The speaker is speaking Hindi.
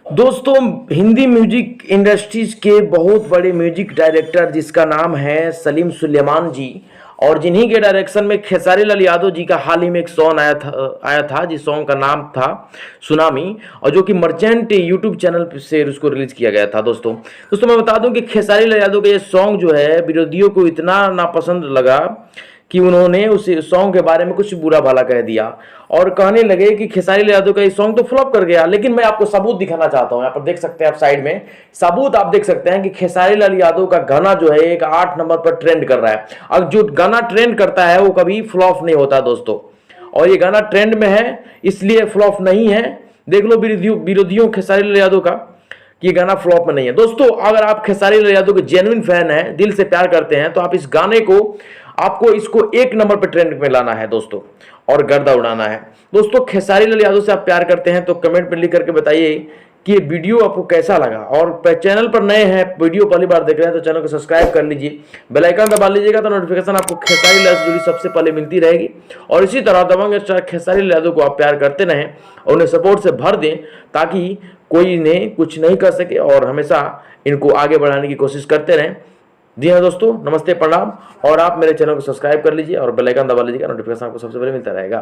दोस्तों, हिंदी म्यूजिक इंडस्ट्रीज के बहुत बड़े म्यूजिक डायरेक्टर जिसका नाम है सलीम सुलेमान जी, और जिन्हीं के डायरेक्शन में खेसारी लाल यादव जी का हाल ही में एक सॉन्ग आया था जिस सॉन्ग का नाम था सुनामी, और जो कि मर्चेंट यूट्यूब चैनल से उसको रिलीज किया गया था। दोस्तों मैं बता दूं कि खेसारी लाल यादव का ये सॉन्ग जो है विरोधियों को इतना नापसंद लगा कि उन्होंने उस सॉन्ग के बारे में कुछ बुरा भला कह दिया और कहने लगे कि खेसारी लाल यादव का ये सॉन्ग तो फ्लॉप कर गया। लेकिन मैं आपको सबूत दिखाना चाहता हूं, यहाँ पर देख सकते हैं आप साइड में सबूत आप देख सकते हैं कि खेसारी लाल यादव का गाना जो है एक 8 नंबर पर ट्रेंड कर रहा है। और जो गाना ट्रेंड करता है वो कभी फ्लॉप नहीं होता दोस्तों, और ये गाना ट्रेंड में है इसलिए फ्लॉप नहीं है। देख लो विरोधियों खेसारी लाल यादव का कि ये गाना फ्लॉप में नहीं है। दोस्तों अगर आप खेसारी लाल यादव के जेन्युइन फैन हैं, दिल से प्यार करते हैं, तो आप इस गाने को आपको इसको 1 नंबर पर ट्रेंड में लाना है दोस्तों, और गर्दा उड़ाना है। दोस्तों खेसारी लाल यादव से आप प्यार करते हैं तो कमेंट में लिख करके बताइए कि ये वीडियो आपको कैसा लगा। और चैनल पर नए हैं, वीडियो पहली बार देख रहे हैं तो चैनल को सब्सक्राइब कर लीजिए, बेल आइकन दबा लीजिएगा तो नोटिफिकेशन आपको खेसारी लाल से जुड़ी सबसे पहले मिलती रहेगी। और इसी तरह दबंग स्टार खेसारी लाल यादव को आप प्यार करते रहें और उन्हें सपोर्ट से भर दें ताकि कोई इन्हें कुछ नहीं कर सके, और हमेशा इनको आगे बढ़ाने की कोशिश करते रहें। जी हाँ दोस्तों, नमस्ते प्रणाम, और आप मेरे चैनल को सब्सक्राइब कर लीजिए और बेल आइकन दबा लीजिएगा, नोटिफिकेशन आपको सबसे पहले मिलता रहेगा।